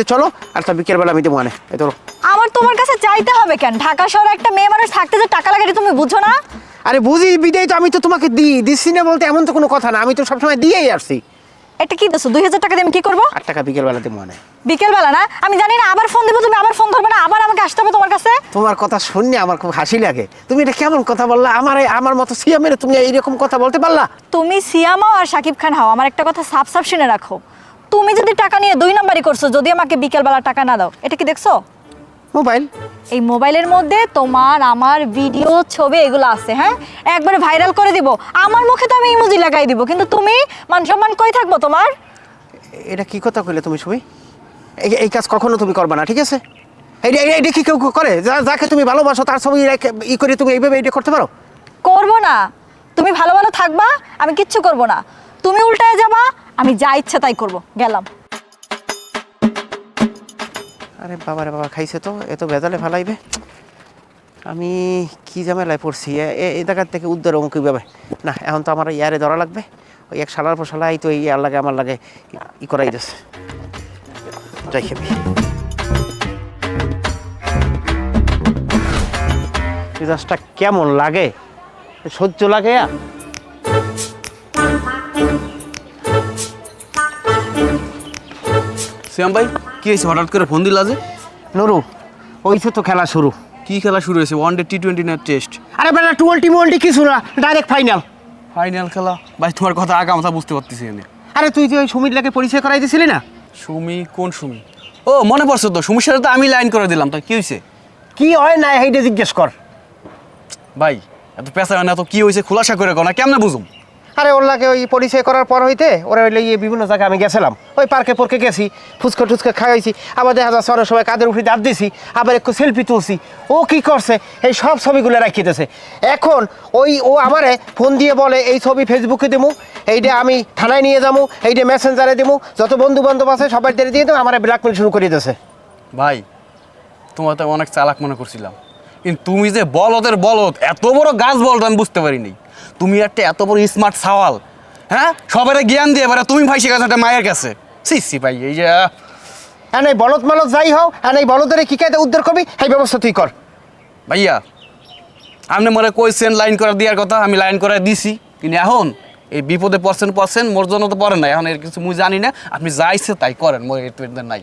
বাড়িতে চলো, আর তা বিকেলবেলা আমি দেবো আনে। এই ধরো। আমার তোমার কাছে চাইতে হবে কেন? ঢাকা শহরে একটা মেয়ে মানুষ থাকতে যে টাকা লাগে তুমি বুঝো না? আরে বুঝি বিদায় তো আমি তো তোমাকে দিচ্ছি না বলতে এমন তো কোনো কথা না, আমি তো সবসময় দিয়েই আসছি। এটা কি দিছো? 2000 টাকা দিয়ে আমি কি করবো? 8 টাকা বিকেলবেলা দেবো আনে। বিকেলবেলা না? আমি জানি না, আবার ফোন দেবো, তুমি আবার ফোন ধরবে না, আবার আমাকে আসতে হবে তোমার কাছে। তোমার কথা শুনলে আমার খুব হাসি লাগে। তুমি এটা কেমন কথা বললা? আমার মতো সিয়ামের তুমি এইরকম কথা বলতে পারলা? তুমি সিয়ামাও আর শাকিব খান হও, আমার একটা কথা সাফ সাফ শুনে রাখো। তুমি যদি টাকা নিয়ে 2 নাম্বারই করছো, যদি আমাকে বিকেলবেলা টাকা না দাও, এটা কি দেখছো? মোবাইল। এই মোবাইলের মধ্যে তোমার আমার ভিডিও ছবি এগুলো আছে। হ্যাঁ, একবারে ভাইরাল করে দিব। আমার মুখে তো আমি ইমোজি লাগাই দিব, কিন্তু তুমি মান সম্মান কই থাকবো তোমার? এটা কি কথা কইলে তুমি সুমি? এই কাজ কখনো তুমি করবে না, ঠিক আছে? এটা কি কেউ করে? যাকে তুমি ভালোবাসো তার ছবি ই করে তুমি এইভাবে এটা করতে পারো? করবো না। তুমি ভালো ভালো থাকবা, আমি কিচ্ছু করব না। তুমি উল্টায় যাবা, আমি যা ইচ্ছা তাই করব। গেলাম। আরে বাবা রে বাবা, খাইছে তো, এত বেজালে ফেলাইবে। আমি কি ঝামেলায় পড়ছি এই জায়গার থেকে উদ্ধার অমুক কীভাবে? না, এখন তো আমার ইয়ারে ধরা লাগবে। ওই এক শালার পর শালাই তো ইয়ার লাগে আমার লাগে ই করাই দিচ্ছে। যাই খেবি মেজাজটা কেমন লাগে, সহ্য লাগে। শ্যাম ভাই, কি হয়েছে? হঠাৎ করে ফোন দিলা যে? নুরু, ওইছে তো খেলা শুরু। কি খেলা শুরু হয়েছে? ওয়ানডে T20 না টেস্ট? আরে বেটা, টোয়েন্টি কিছু না, ডাইরেক্ট ফাইনাল। ফাইনাল খেলা? ভাই তোমার কথা আগা মাথা বুঝতে পারতেছি না। আরে তুই যে ওই সুমির লাগে পরিচয় করাই দিছিলি না? সুমি? কোন সুমি? ও মনে পড়ছে তো, সুমির সাথে তো আমি লাইন করে দিলাম। তা কি হয়েছে? কি হয় না এইটা জিজ্ঞেস কর। ভাই এত পেশা হয় না তো, কি হয়েছে খোলাসা করে কো না, কেমনে বুঝুম? আরে ওর লাগে ওই পরিচয় করার পর হইতে ওরা হইলে বিভিন্ন জায়গায় আমি গেছিলাম, ওই পার্কে পর্কে গেছি, ফুচকা টুচকা খাওয়াইছি, আবার দেখা যাচ্ছে অনেক সময় কাদের উপরে দাঁত দিছি, আবার একটু সেলফি তুলছি। ও কি করছে, এই সব ছবিগুলো রাখিতেছে। এখন ও আমারে ফোন দিয়ে বলে এই ছবি ফেসবুকে দেবো, এইটা আমি থানায় নিয়ে যাবো, এইটা মেসেঞ্জারে দেবো, যত বন্ধু বান্ধব আছে সবাই দিয়ে দেবো, আমার ব্ল্যাকমেল শুরু করে দিয়েছে। ভাই তোমার তো অনেক চালাক মনে করছিলাম, কিন্তু তুমি যে বলদের বলদ, এত বড় গাছ বলদ আমি বুঝতে পারিনি। তুমি একটা এত বড় স্মার্ট সাওয়াল, হ্যাঁ, সবার জ্ঞান দিয়ে এবারে তুমি ফাইসে গেছো একটা মায়ের কাছে। সি ভাই, এই যে হ্যাঁ, এই বলদ মালত যাই হও, হ্যাঁ এই বলদের কি কায়দা উদ্ধার করবি, এই ব্যবস্থা তুই কর। ভাইয়া আপনি মনে কইছেন লাইন করে দেওয়ার কথা, আমি লাইন করে দিছি, কিন্তু এখন এই বিপদে পড়ছেন মোর জন্য তো পড়েন না, এখন এর কিছু মুই জানি না, আপনি যাইছে তাই করেন, মোর এর নাই।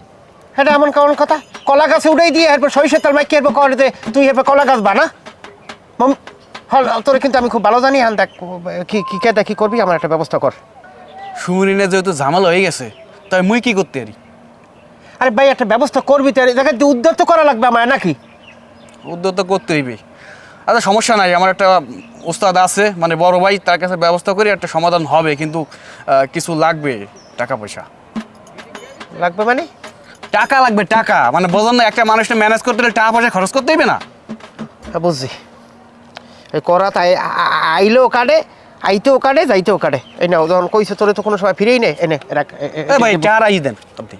এটা এমন কেমন কথা? কলা গাছে উঠাই দিয়ে এরপর সরিষার তেল মাইকে এরপর করে তুই এরপর কলা গাছ বানা? তোরে কিন্তু আমি খুব ভালো জানি। হ্যাঁ দেখ, কি কেদা কি করবি, আমার একটা ব্যবস্থা কর। সুমরিনে যেহেতু ঝামেলা হয়ে গেছে, তাই মুই কি করতে পারি? আরে ভাই, একটা ব্যবস্থা করবি তো, দেখ উদ্ধার তো করা লাগবে আমার, নাকি? উদ্যোগ তো করতে হইবে। আচ্ছা সমস্যা নাই, আমার একটা ওস্তাদ আছে, মানে বড় ভাই, তার কাছে ব্যবস্থা করি, একটা সমাধান হবে, কিন্তু কিছু লাগবে, টাকা পয়সা লাগবে। মানে টাকা লাগবে, টাকা মানে বোঝেন না, একটা মানুষটা ম্যানেজ করতে হলে টাকা পয়সা খরচ করতে হইবে না? হ্যাঁ বুঝছি। এই করা তাই আইলেও কাটে, আইতেও কাটে, যাইতেও কাটে। এই না, যখন কইছে তোরে তো কোনো সময় ফিরেই নেই। এনে ভাই টাকা রাই দেন আপনি।